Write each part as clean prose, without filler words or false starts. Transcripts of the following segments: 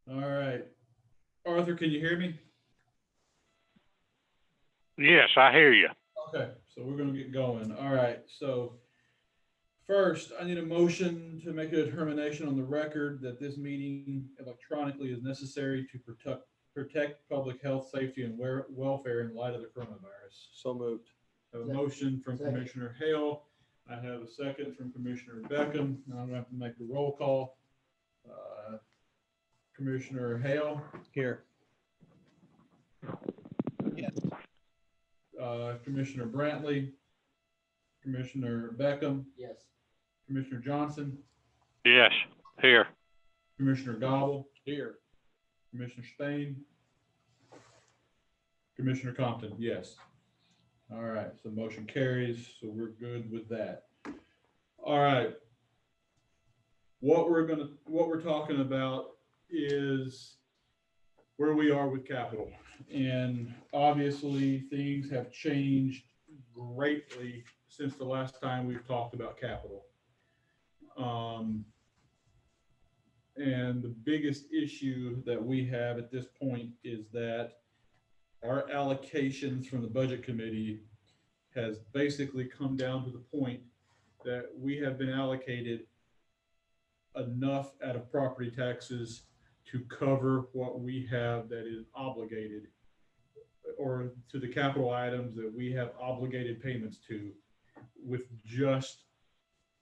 All right. Arthur, can you hear me? Yes, I hear you. Okay, so we're going to get going. All right. So, first, I need a motion to make a determination on the record that this meeting electronically is necessary to protect public health, safety, and welfare in light of the coronavirus. So moved. I have a motion from Second. Commissioner Hale. I have a second from Commissioner Beckham. Now I'm going to have to make the roll call. Uh, Commissioner Hale, Here. Yes. Commissioner Brantley, Commissioner Beckham, Yes. Commissioner Johnson, Yes, here. Commissioner Gobble, Here. Commissioner Spain, Commissioner Compton, yes. All right, so motion carries, so we're good with that. All right. What we're talking about is where we are with capital. And obviously, things have changed greatly since the last time we've talked about capital. Um, and the biggest issue that we have at this point is that our allocations from the budget committee has basically come down to the point that we have been allocated enough out of property taxes to cover what we have that is obligated, or to the capital items that we have obligated payments to, with just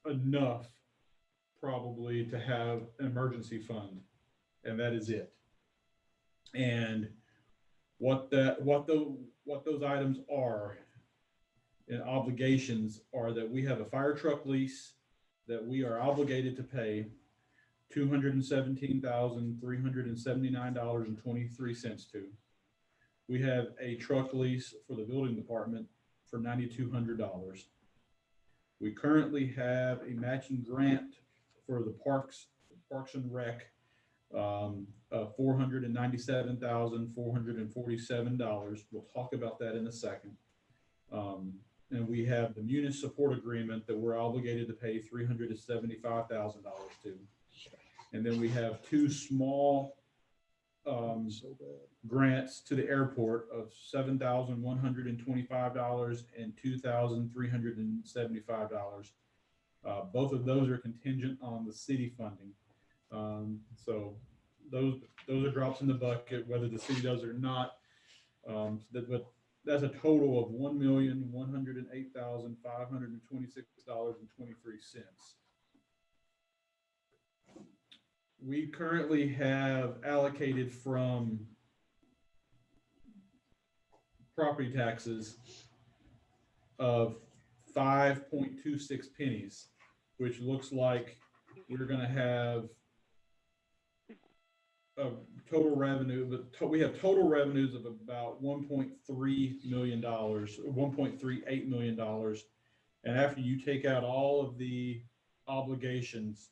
enough probably to have an emergency fund, and that is it. And what those items are and obligations are that we have a fire truck lease that we are obligated to pay $217,379.23 to. We have a truck lease for the building department for $9,200. We currently have a matching grant for the Parks and Rec, $497,447. We'll talk about that in a second. And we have the Munis support agreement that we're obligated to pay $375,000 to. And then we have two small grants to the airport of $7,125 and $2,375. Both of those are contingent on the city funding. So those are drops in the bucket, whether the city does or not. But that's a total of $1,108,526.23. We currently have allocated from property taxes of 5.26 pennies, which looks like we're going to have a total revenue, but we have total revenues of about $1.3 million, $1.38 million. And after you take out all of the obligations,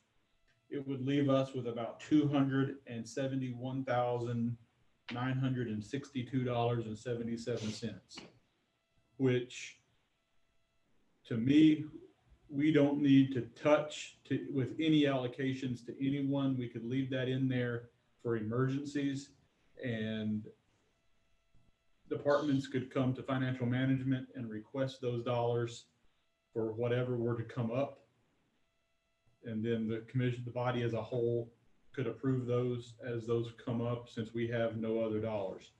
it would leave us with about $271,962.77, which to me, we don't need to touch with any allocations to anyone. We could leave that in there for emergencies, and departments could come to financial management and request those dollars for whatever were to come up. And then the commission, the body as a whole, could approve those as those come up, since we have no other dollars.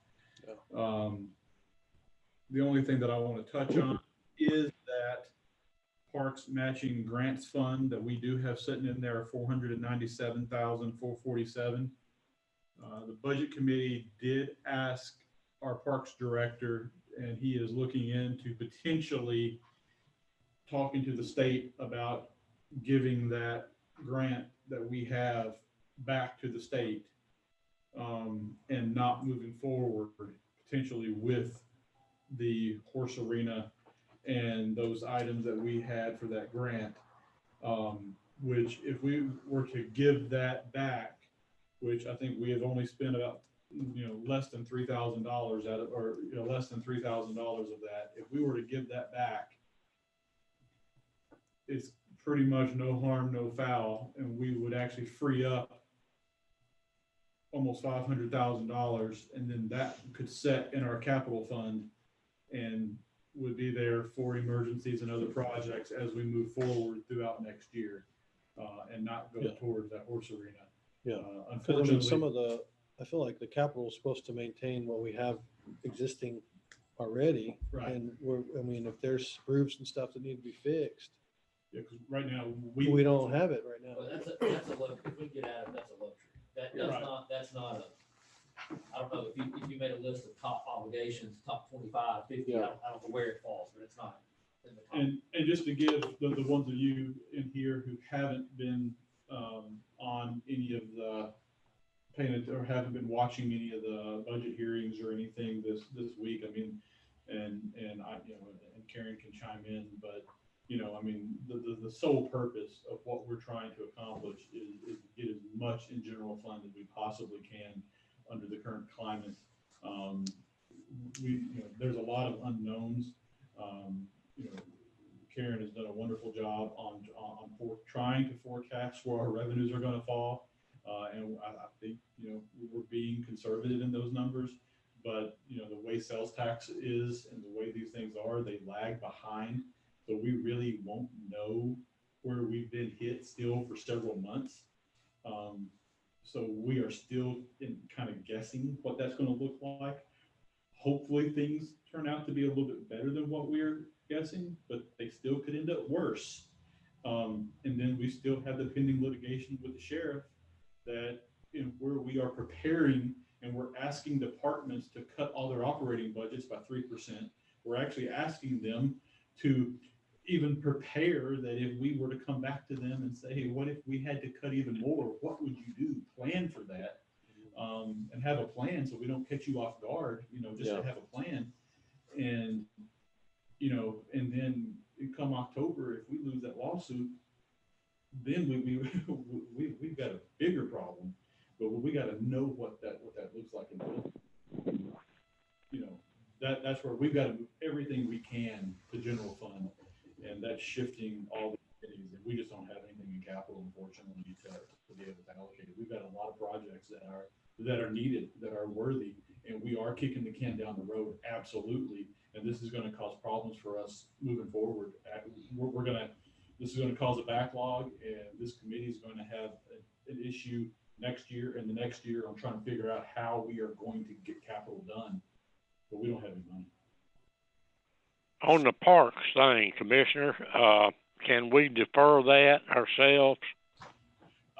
The only thing that I want to touch on is that Parks Matching Grants Fund that we do have sitting in there, 497,447. The budget committee did ask our parks director, and he is looking into potentially talking to the state about giving that grant that we have back to the state, and not moving forward potentially with the horse arena and those items that we had for that grant. Which if we were to give that back, which I think we have only spent about less than $3,000 out of, or less than $3,000 of that. If we were to give that back, it's pretty much no harm, no foul, and we would actually free up almost $500,000, and then that could set in our capital fund and would be there for emergencies and other projects as we move forward throughout next year, and not go Yeah. towards that horse arena. Yeah. Cause I mean, Unfortunately, some of the, I feel like the capital is supposed to maintain what we have existing already. Right. And I mean, if there's roofs and stuff that need to be fixed, yeah, 'cause right now, we don't have it right now. Well, that's a luxury. If we get out of it, that's a luxury. Right. That's not a, I don't know, if you made a list of top obligations, top 25, 50, Yeah. I don't know where it falls, but it's not in the top. And just to give the ones of you in here who haven't been on any of the or haven't been watching any of the budget hearings or anything this week, I mean, and I, you know, and Karen can chime in, but you know, I mean, the sole purpose of what we're trying to accomplish is get as much in general fund as we possibly can under the current climate. You know, there's a lot of unknowns. You know, Karen has done a wonderful job on trying to forecast where our revenues are going to fall. And I think, you know, we're being conservative in those numbers, but you know, the way sales tax is and the way these things are, they lag behind. So we really won't know where we've been hit still for several months. So we are still in kind of guessing what that's going to look like. Hopefully things turn out to be a little bit better than what we're guessing, but they still could end up worse. And then we still have the pending litigation with the sheriff that, you know, where we are preparing and we're asking departments to cut all their operating budgets by 3%. We're actually asking them to even prepare that if we were to come back to them and say, hey, what if we had to cut even more? What would you do? Plan for that, and have a plan so we don't catch you off guard, you know, just to have a plan. And, you know, and then come October, if we lose that lawsuit, then we've got a bigger problem, but we got to know what that looks like until, you know, that's where we've got to move everything we can to general fund, and that's shifting all the committees, and we just don't have anything in capital, unfortunately, to be able to allocate it. We've got a lot of projects that are needed, that are worthy, and we are kicking the can down the road, absolutely. And this is going to cause problems for us moving forward. This is going to cause a backlog, and this committee is going to have an issue next year and the next year on trying to figure out how we are going to get capital done, but we don't have any money. On the parks thing, Commissioner, can we defer that ourselves?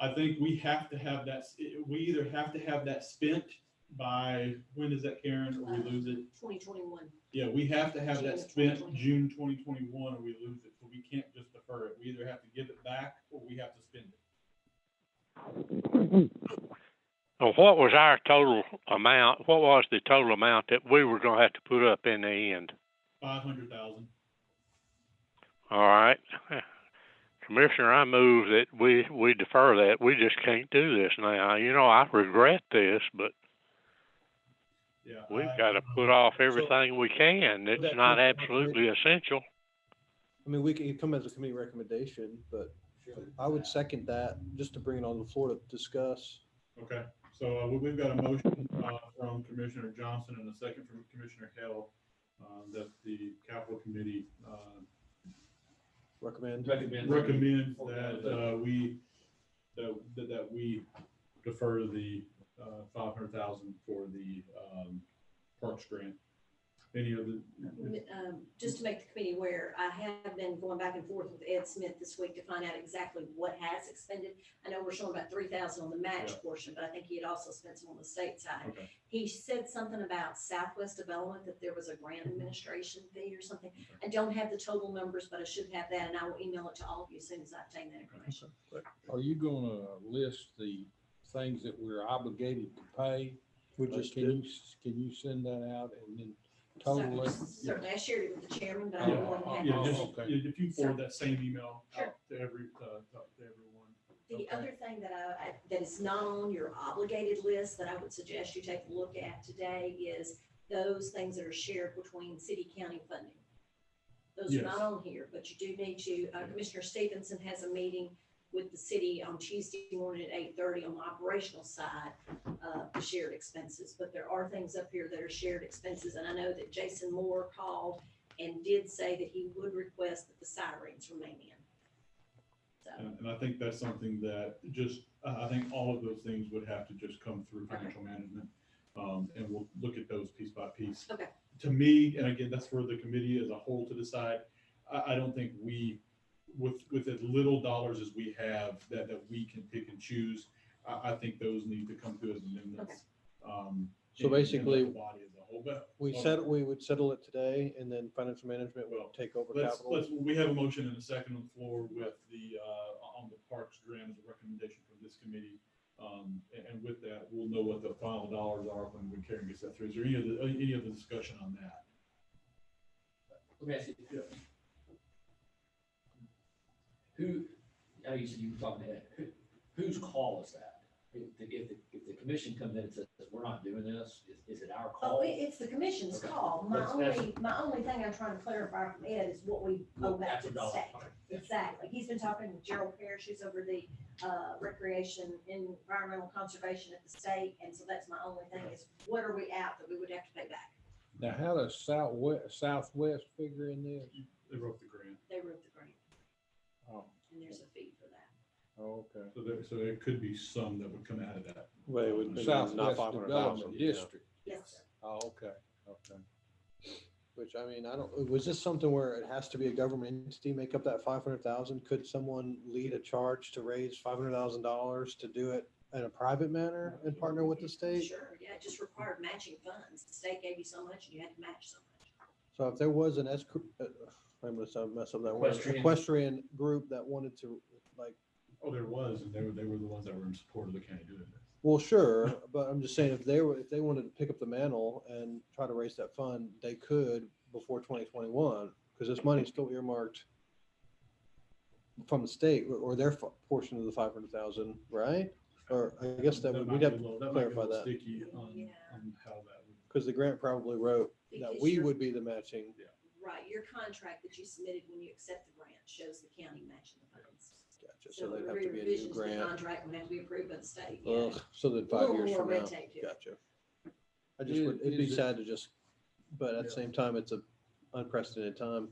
I think we have to have that. We either have to have that spent by, when is that, Karen, or we lose it? 2021. Yeah, we have to have June that of spent 2021. June 2021 or we lose it. So we can't just defer it. We either have to give it back or we have to spend it. Well, what was our total amount? What was the total amount that we were going to have to put up in the end? 500,000. All right. Commissioner, I move that we defer that. We just can't do this now. You know, I regret this, but Yeah, we've got to put off everything we can. that It's not comes- absolutely essential. I mean, we can come as a committee recommendation, but I would second that just to bring it on the floor to discuss. Okay, so we've got a motion from Commissioner Johnson and a second from Commissioner Hale that the capital committee Recommend. recommend that we defer the 500,000 for the parks grant. Any other? Just to make the committee aware, I have been going back and forth with Ed Smith this week to find out exactly what has expended. I know we're showing about 3,000 on the match portion, but I think he had also spent some on the state side. Okay. He said something about Southwest Development, that there was a grant administration fee or something. I don't have the total numbers, but I should have that, and I will email it to all of you as soon as I obtain that information. Are you gonna list the things that we're obligated to pay? We just Can did. you send that out and then total it? Certainly, I shared it with the chairman, but I Yeah, don't want to have yeah, all. just, Okay. if you forward that same email Sure. out to everyone. The Okay. other thing that is not on your obligated list that I would suggest you take a look at today is those things that are shared between city-county funding. Those are Yes. not on here, but you do need to, Commissioner Stevenson has a meeting with the city on Tuesday morning at 8:30 on the operational side of the shared expenses. But there are things up here that are shared expenses, and I know that Jason Moore called and did say that he would request that the sirens remain in. So, And I think that's something that just, I think all of those things would have to just come through financial management. And we'll look at those piece by piece. Okay. To me, and again, that's for the committee as a whole to decide. I don't think we, with as little dollars as we have, that we can pick and choose. I think those need to come through as amendments. So and basically, the body as a whole, but. We would settle it today and then financial management will take over capital. We have a motion and a second on the floor with the, on the parks grant as a recommendation from this committee. And with that, we'll know what the final dollars are when Karen gets that through. Is there any other discussion on that? Let me ask you. Yeah. Who, I know you said you were talking to Ed, whose call is that? If the commission comes in and says, we're not doing this, is it our call? oh, it's the commission's Okay. call. My only thing I'm trying to clarify from Ed is what we owe back to the $1,000. state. Okay. Exactly. He's been talking with Gerald Parrish, who's over the recreation and environmental conservation at the state. And so that's my only thing is what are we out that we would have to pay back? Now, how does Southwest figure in this? They wrote the grant. They wrote the grant Oh, and there's a fee for that. okay. So there could be some that would come out of that. Well, it would be Southwest not 500,000. Development yeah. District. Yes, sir. Oh, okay, okay. Which, I mean, was this something where it has to be a government entity make up that 500,000? Could someone lead a charge to raise $500,000 to do it in a private manner and partner with the state? Sure, yeah, it just required matching funds. The state gave you so much and you had to match so much. So if there was an I'm gonna mess up that word, equestrian group that wanted to, like, Oh, there was, and they were the ones that were in support of the county doing this. well, sure, but I'm just saying if they wanted to pick up the mantle and try to raise that fund, they could before 2021, because this money's still earmarked from the state or their portion of the 500,000, right? Or I guess we'd have to clarify that. Sticky on Yeah. how that would. Because the grant probably wrote that Because we you're- would be the matching. Right, your contract that you submitted when you accept the grant shows the county matching the funds. Gotcha. So there'd have to be a revisions new to the grant. Contract would have to be approved by the state. yeah. Ugh, so then A 5 little years more from red now. tape to it. Gotcha. It'd be Is it- sad to just, but at the Yeah. same time, it's a unprecedented time.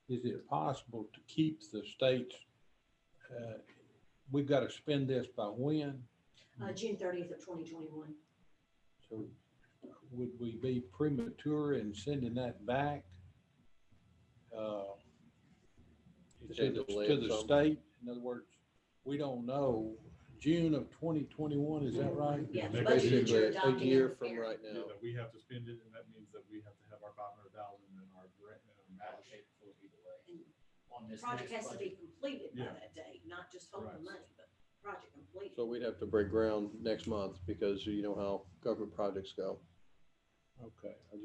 Is it possible to keep the states, we've got to spend this by when? June 30th of 2021. So would we be premature in sending that back? Should To delay to it the some. state? In other words, we don't know. June of 2021, is that right? Yeah, the Maybe budget that you're Basically, a adopting. year in the from parent. right Yeah, now. that we have to spend it, and that means that we have to have our 500,000 in our grant, match. Allocate for it either way. And On this Project next has to be budget. completed by Yeah. that date, not just hold the Right. money, but project completed. So we'd have to break ground next month because you know how government projects go. Okay, I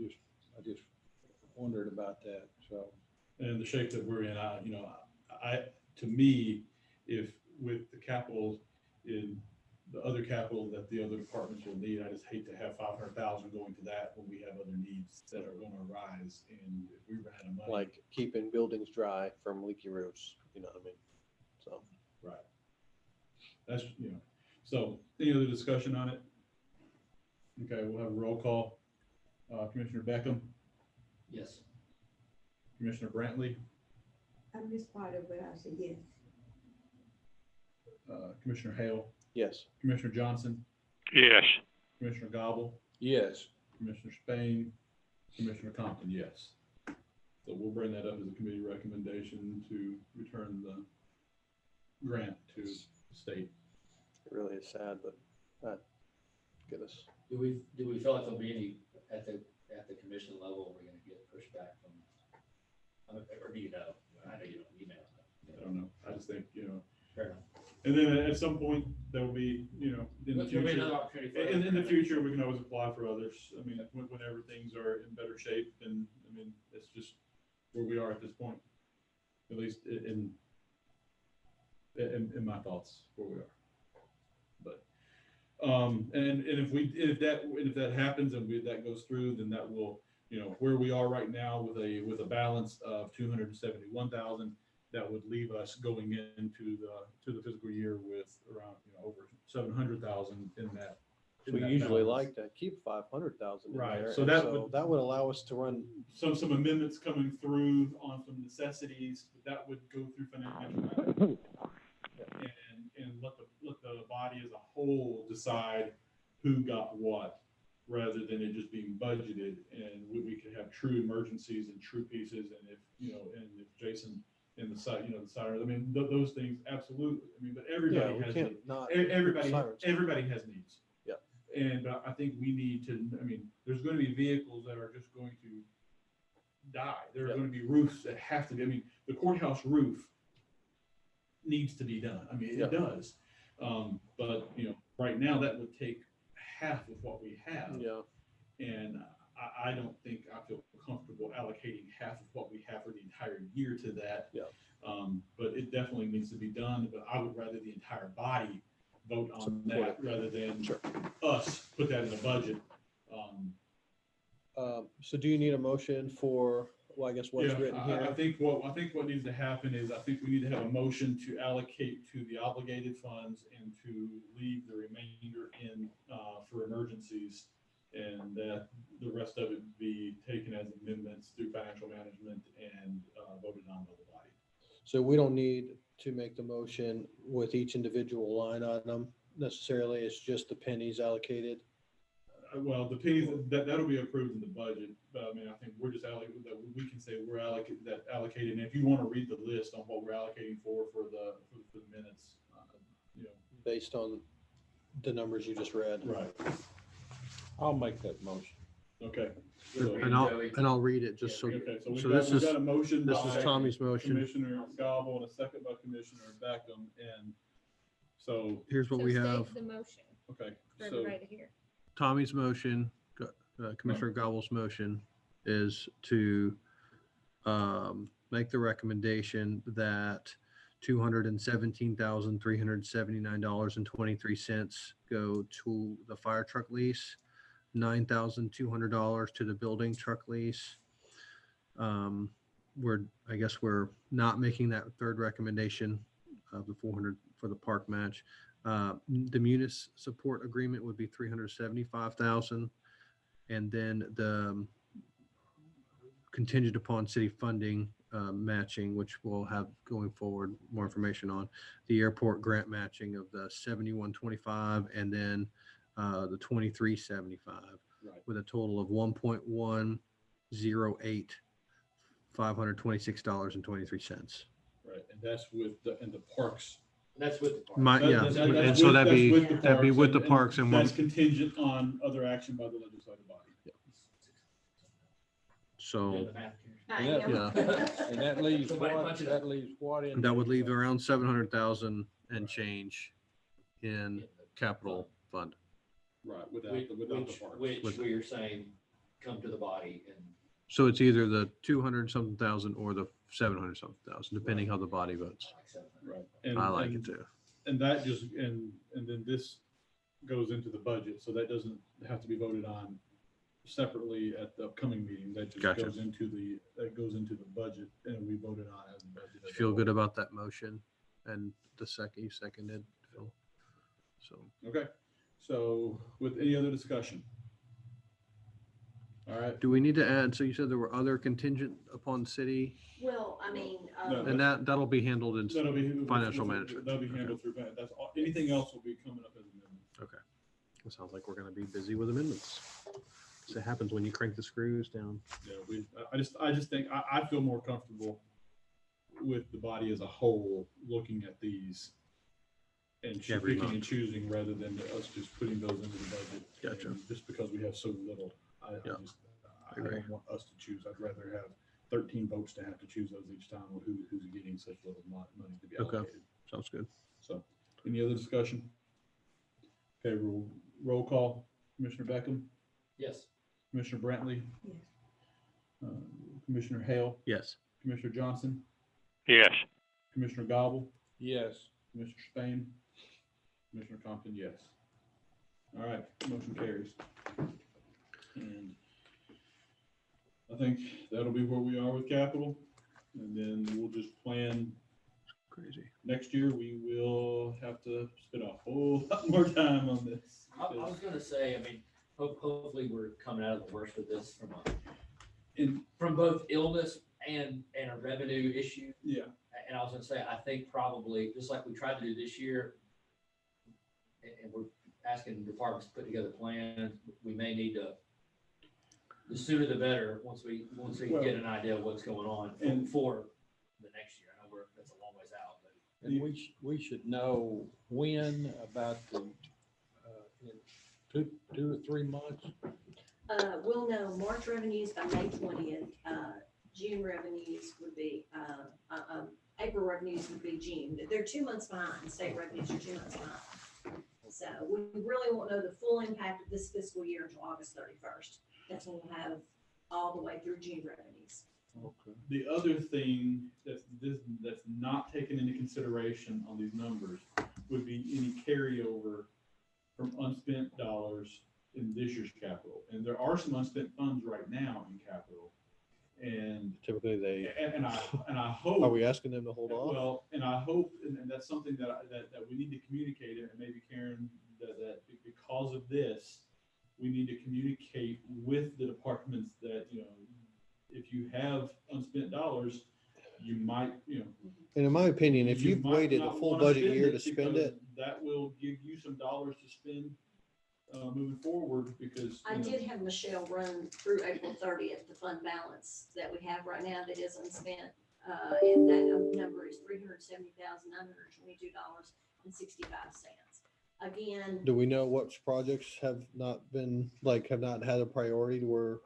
just wondered about that, so. And the shape that we're in, to me, if with the capital in the other capital that the other departments will need, I just hate to have 500,000 going to that when we have other needs that are gonna arise. And if we ran out of money. Like keeping buildings dry from leaky roofs, you know what I mean? So, Right. That's, so any other discussion on it? Okay, we'll have a roll call. Commissioner Beckham, Yes. Commissioner Brantley, I missed part of it, I said yes. Commissioner Hale, yes. Commissioner Johnson, Yes. Commissioner Gobble, Yes, Commissioner Spain, Commissioner Compton, yes. So we'll bring that up as a committee recommendation to return the grant to the state. It really is sad, but goodness. Do we feel like there'll be any, at the commission level, we're gonna get pushback from, or do you know? I know you don't, you may not I know. don't know. I just think, Fair enough. and then at some point, there will be, in the There'll be another future. opportunity for. In the future, we can always apply for others. I mean, whenever things are in better shape, and it's just where we are at this point. At least in my thoughts, where we are. But, and if that happens and that goes through, then that will, where we are right now with a balance of 271,000, that would leave us going into the fiscal year with around, over 700,000 in that. in We that usually balance. like to keep 500,000 in Right, there. so and that would- would allow us to run. Some amendments coming through on some necessities, that would go through financial management. And let the body as a whole decide who got what, rather than it just being budgeted, and we could have true emergencies and true pieces, and if Jason and the side, the siren, I mean, those things, absolutely, I mean, but Yeah, everybody we has, can't not. everybody sirens. has needs. Yeah. And I think we need to, I mean, there's gonna be vehicles that are just going to die. There are Yeah. gonna be roofs that have to be, I mean, the courthouse roof needs to be done. I mean, Yeah. it does. But, right now that would take half of what we have. Yeah, And I don't think I feel comfortable allocating half of what we have for the entire year to that. Yeah. But it definitely needs to be done, but I would rather the entire body vote on Support that it. rather than Sure. us put that in the budget. so do you need a motion for, well, I guess what's Yeah, written I here? think what needs to happen is, I think we need to have a motion to allocate to the obligated funds and to leave the remainder in, for emergencies. And that the rest of it be taken as amendments through financial management and, voted on by the body. So we don't need to make the motion with each individual line item necessarily. It's just the pennies allocated. Well, the pennies, that'll be approved in the budget, but I mean, I think we're just allocating, that we can say we're allocated, and if you want to read the list on what we're allocating for the minutes, Based on the numbers you just read. Right, I'll make that motion. okay. So- And I'll read it just so, Okay, so so we've this got is, a motion this is by Tommy's motion. Commissioner Gobble and a second by Commissioner Beckham, and so, Here's what So we state have. The motion okay, for so, everybody to hear. Tommy's motion, Commissioner Gobble's motion is to make the recommendation that $217,379.23 go to the fire truck lease, $9,200 to the building truck lease. I guess we're not making that third recommendation of the 400 for the park match. The Munis support agreement would be 375,000. And then the contingent upon city funding matching, which we'll have going forward more information on, the airport grant matching of the 7125 and then the 2375, right, with a total of $1.108 $526.23. right, and that's with the parks. That's with the park. Yeah, That's and so that'd be with the parks and that's one, contingent on other action by the legislative body. so Yeah, the math here. I Yeah. am. And that leaves Somebody what, punch it that up. leaves what in? that would leave around 700,000 and change in capital fund. Right, without Which, the parks. which we are saying, come to the body and So it's either the 200 something thousand or the 700 something thousand, depending how the body votes. accept that. Right. I like it too. And that just, and then this goes into the budget, so that doesn't have to be voted on separately at the upcoming meeting. That just Gotcha. goes into the budget, and we voted on as a budget. as a Feel whole. good about that motion and the second, you seconded, Phil. So Okay, so with any other discussion? All right. do we need to add, so you said there were other contingent upon city, Well, I mean, No, and that'll be handled in, That'll be. Financial management. That'll be handled through, that's all, anything else will be coming up as amendments. okay. It sounds like we're gonna be busy with amendments. So it happens when you crank the screws down. Yeah, I just think, I feel more comfortable with the body as a whole, looking at these and Every picking and month. choosing rather than us just putting those into the budget. Gotcha. And just because we have so little, I Yeah, don't want us to choose. I'd rather have 13 votes to have to choose those each time, or who's getting such little money to be Okay. allocated. Sounds good. So, any other discussion? Okay, roll call. Commissioner Beckham, Yes. Commissioner Brantley, Yes. Commissioner Hale, Yes. Commissioner Johnson, Yes. Commissioner Gobble, Yes. Commissioner Spain, Commissioner Compton, yes. All right, motion carries. And I think that'll be where we are with capital. And then we'll just plan, Crazy. next year, we will have to spend a whole lot more time on this. I was gonna say, I mean, hopefully we're coming out of the worst of this And, from both illness and a revenue issue. yeah, And I was gonna say, I think probably, just like we tried to do this year, and we're asking departments to put together plans, we may need to, the sooner the better, once we Well, get an idea of what's going on and- for the next year. I know that's a long ways out, but. And we should know when about in 2 to 3 months. We'll know March revenues by May 20th. June revenues would be, April revenues would be June. They're 2 months behind. State revenues are 2 months behind. So we really won't know the full impact of this fiscal year until August 31st. That's when we'll have all the way through June revenues. Okay. the other thing that's not taken into consideration on these numbers would be any carryover from unspent dollars in this year's capital. And there are some unspent funds right now in capital. And, Typically they, and I hope. are we asking them to hold off? Well, and I hope, and that's something that we need to communicate, and maybe Karen, that because of this, we need to communicate with the departments that, if you have unspent dollars, you might, And in my opinion, if you you've might waited a not full wanna budget spend year it to spend because it, that will give you some dollars to spend, moving forward, because. I did have Michelle run through April 30th, the fund balance that we have right now that is unspent. And that number is $370,922.65. Again, do we know which projects have not been, have not had a priority to where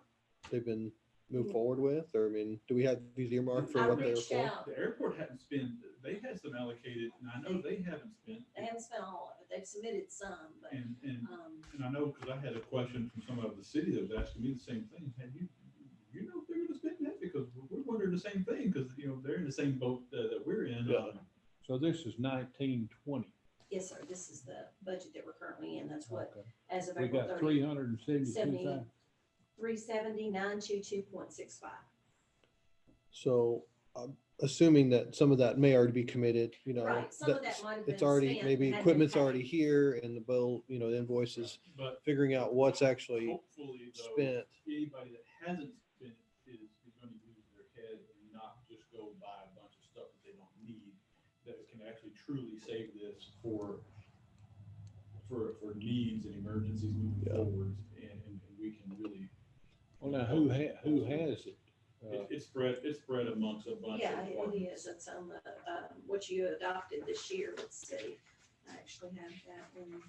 they've been moved forward with? Or, I mean, do we have these earmarked for I what they're reached for? out. The airport hadn't spent, they had some allocated, and I know they haven't spent. They haven't spent all of it. They've submitted some, but, And um, I know, because I had a question from someone of the city that was asking me the same thing. Had you know if they're gonna spend that? Because we're wondering the same thing, because, they're in the same boat that we're in. Yeah. So this is 1920. yes, sir, this is the budget that we're currently in. That's what, Okay. as of We April got 30th, 372,000. 370,922.65. So assuming that some of that may already be committed, Right, some of that that's- might have been it's already, spent, maybe hadn't been equipment's paid. already here and the bill, the invoices, But figuring out what's actually hopefully, though, spent. anybody that hasn't spent is gonna use their head and not just go buy a bunch of stuff that they don't need, that can actually truly save this for needs and emergencies moving Yeah. forward, and we can really, Well, now who has it? it's spread amongst a bunch of Yeah, it departments. is. It's on the, what you adopted this year. Let's see. I actually have that one.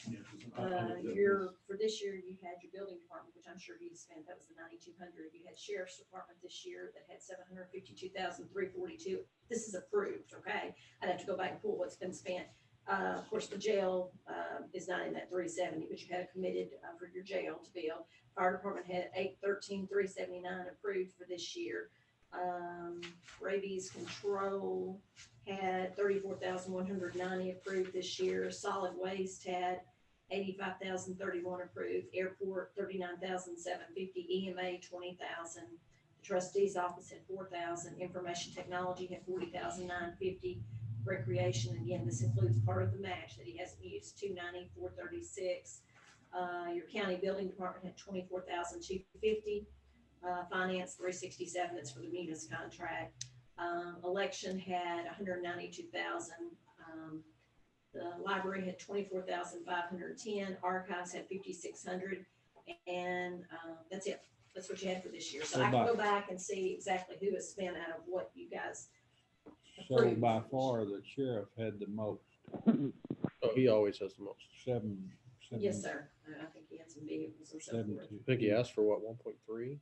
Yeah, 'cause I looked at For this year, you had your building department, which I'm sure you spent, that was the 9,200. You had sheriff's department this year that had 752,342. This is approved, okay? I'd have to go back and pull what's been spent. Of course, the jail, is not in that 370, but you had committed, for your jail to build. Fire department had 813,379 approved for this year. Rabies control had 34,190 approved this year. Solid waste had 85,031 approved. Airport 39,750. EMA 20,000. The trustee's office had 4,000. Information technology had 40,950. Recreation, again, this includes part of the match that he hasn't used, 290,436. Your county building department had 24,250. Finance 367, that's for the munis contract. Election had 192,000. The library had 24,510. Archives had 5,600, and that's it. That's what you had for this year. So I can go back and see exactly who has spent out of what you guys. So by far, the sheriff had the most, Oh, he always has the most. seven. Yes, sir. I think he had some vehicles and so forth. 72. I think he asked for what, 1.3?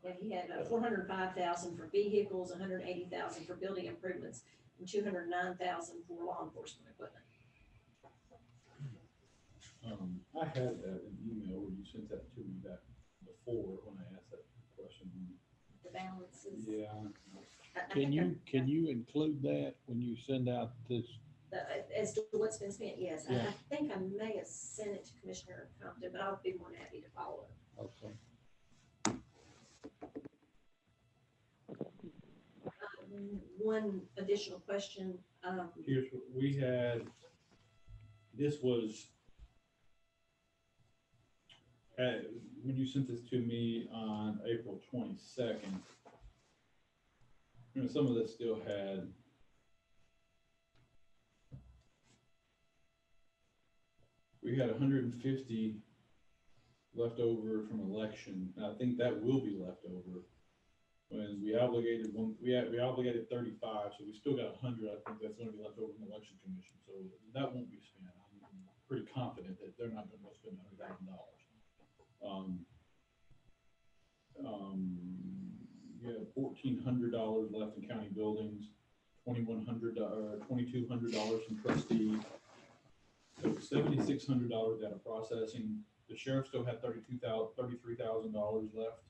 Yeah, he had 405,000 for vehicles, 180,000 for building improvements, and 209,000 for law enforcement equipment. I had that in email, where you sent that to me back before when I asked that question. The balances. Yeah. Can you include that when you send out this? As to what's been spent, yes. I Yeah. think I may have sent it to Commissioner Compton, but I'll be more than happy to follow up. Okay. one additional question. Here's what we had, this was, when you sent this to me on April 22nd, you know, some of this still had, we had 150 left over from election, and I think that will be left over. When we obligated we obligated 35, so we still got 100. I think that's gonna be left over from the election commission, so that won't be spent. I'm pretty confident that they're not gonna spend $100,000. You have $1,400 left in county buildings, $2,200 from trustee, so $7,600 data processing. The sheriff still had $33,000 left.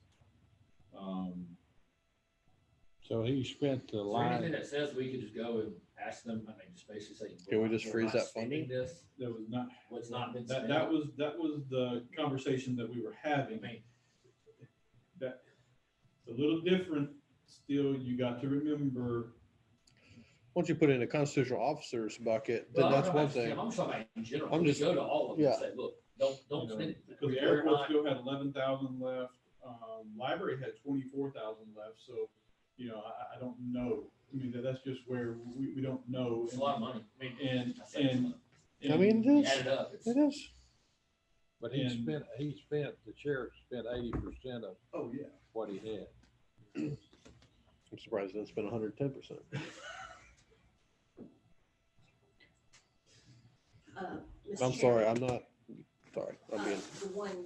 So he spent the Is there anything line, that says we could just go and ask them, I mean, just basically say. Can we just we're freeze not that spending funding? This, That was not, what's not been that spent. that was the conversation that we were having. I mean, That, it's a little different. Still, you got to remember, Once you put it in a constitutional officers bucket, well, then I that's don't know one about Sam, thing. I'm just talking about in general. I'm We just- go to all of them and yeah. say, look, don't you know, spend it. because the We're airport not- still had 11,000 left. Library had 24,000 left. So, you know, I don't know. I mean, that's just where we don't know. It's a lot of money. I mean, And, I say it's a and, lot. I mean, and- it You is, add it up, it's, it is. but and- the sheriff spent 80% of oh, yeah. what he had. I'm surprised it didn't spend 110%. Mr. I'm Chairman, sorry, I'm not, sorry, I'm being, The one,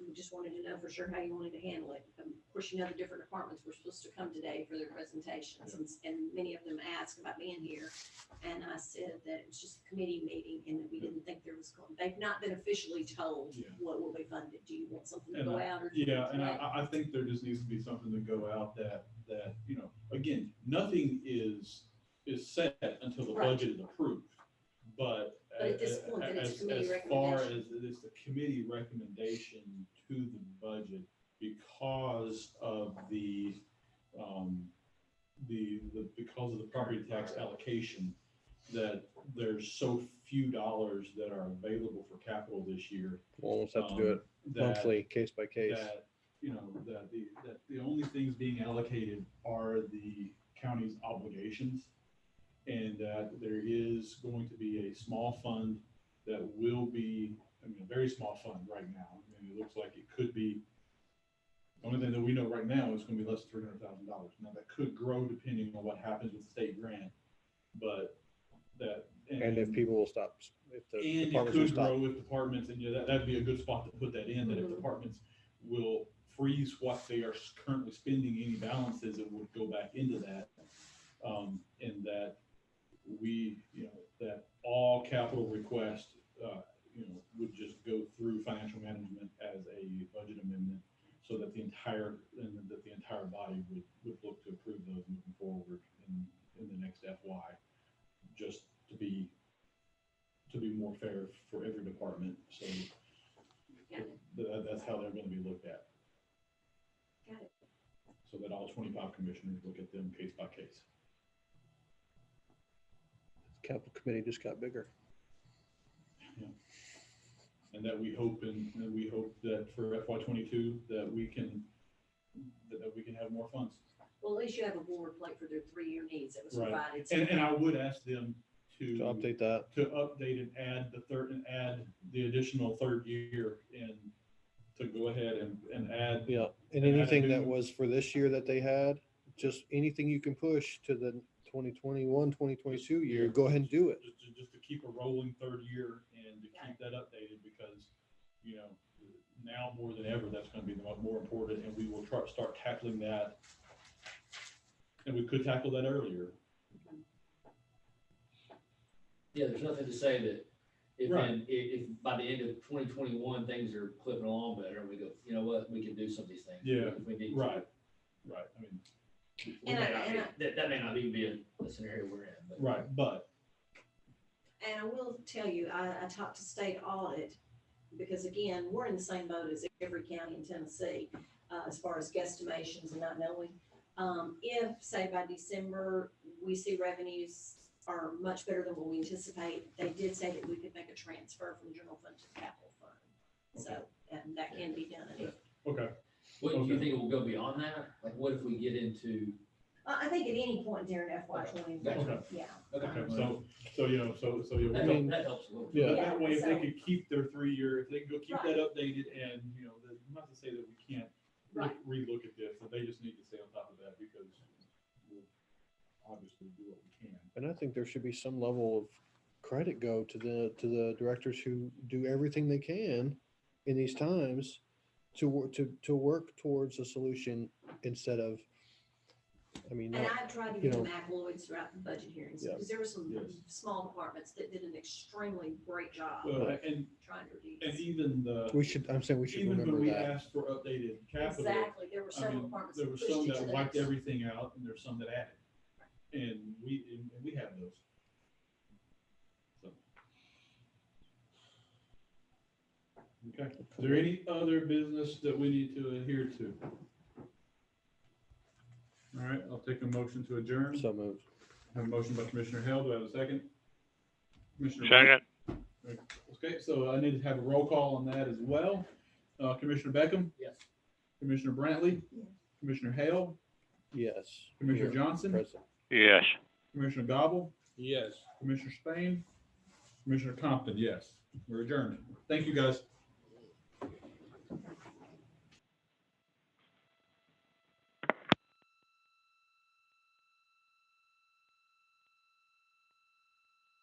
we just wanted to know for sure how you wanted to handle it. Of course, you know, the different departments were supposed to come today for their presentations, and many of them asked about being here. And I said that it was just a committee meeting and that we didn't think there was, they've not been officially told Yeah. what will be funded. Do you want something to And go I- out or? do you Yeah, want and to wait? I think there just needs to be something to go out that, you know, again, nothing is set until the Right. budget is approved. But But at this point, then it's committee as far recommendation. as it is the committee recommendation to the budget, because of because of the property tax allocation, that there's so few dollars that are available for capital this year. we'll almost have to do it that- monthly, case by case. that, you know, that the only things being allocated are the county's obligations. And that there is going to be a small fund that will be, I mean, a very small fund right now. I mean, it looks like it could be, the only thing that we know right now is gonna be less than $300,000. Now, that could grow depending on what happens with the state grant, but that. And if people will stop, if the And it departments will could stop. grow with departments, and yeah, that'd be a good spot to put that in, that if Mhm. departments will freeze what they are currently spending, any balances, it would go back into that. And that we, you know, that all capital requests, you know, would just go through financial management as a budget amendment, so that the entire body would look to approve those moving forward in the next FY, just to be more fair for every department. So Got it, that's how they're gonna be looked at, got it. so that all 25 commissioners look at them case by case. Capital committee just got bigger. And that we hope that for FY22, that we can have more funds. Well, at least you have a board plate for their 3-year needs that was Right. provided. And I would ask them To update that. to update and add the additional third year, and to go ahead and add. Yeah, and And anything that do- was for this year that they had, just anything you can push to the 2021, 2022 year, go ahead and do it. Just to keep a rolling third year and to keep that updated, because, you know, now more than ever, that's gonna be the more important, and we will start tackling that. And we could tackle that earlier. yeah, there's nothing to say that Right. if by the end of 2021, things are clipping along better, and we go, you know what, we can do some of these things. Yeah, if we need to. Right, I mean, We And may I- not and be- I- That may not even be a scenario we're in, but. right, but, And I will tell you, I talked to state audit, because again, we're in the same boat as every county in Tennessee, as far as guesstimations and not knowing. If, say, by December, we see revenues are much better than what we anticipate, they did say that we could make a transfer from general fund to the capital fund. So, and that can be done. Okay, What, do you Okay. think it will go beyond that? Like, what if we get into? I think at any point during FY twenty, Okay. yeah. okay, so, you know, so, you know. That, I mean, that helps a little. yeah. That way, if they so- could keep their 3 year, if they can go keep that Right. updated and, you know, not to say that we can't Right. relook at this, but they just need to stay on top of that because we'll obviously do what we can. And I think there should be some level of credit go to the directors who do everything they can in these times to work towards a solution instead of, I mean, And not, I've tried to you get the know. McElroy's throughout the budget hearings, Yeah. because there were some Yes. small departments that did an extremely great job Well, and trying to reduce. even I'm saying we should even when remember we that. asked for updated capital, Exactly, there were I several mean, departments there that were pushed some it to that the wiped next. everything out and there's some that added. And we have those. So. Okay, is there any other business that we need to adhere to? All right, I'll take a motion to adjourn. So moved. Have a motion by Commissioner Hale, do I have a second? Commissioner Grant? Second, Okay, so I need to have a roll call on that as well. Commissioner Beckham, Yes. Commissioner Brantley, Yes. Commissioner Hale, Yes. Commissioner Here, Johnson, present. yes. Commissioner Gobble, Yes. Commissioner Spain, Commissioner Compton, yes. We're adjourned. Thank you, guys.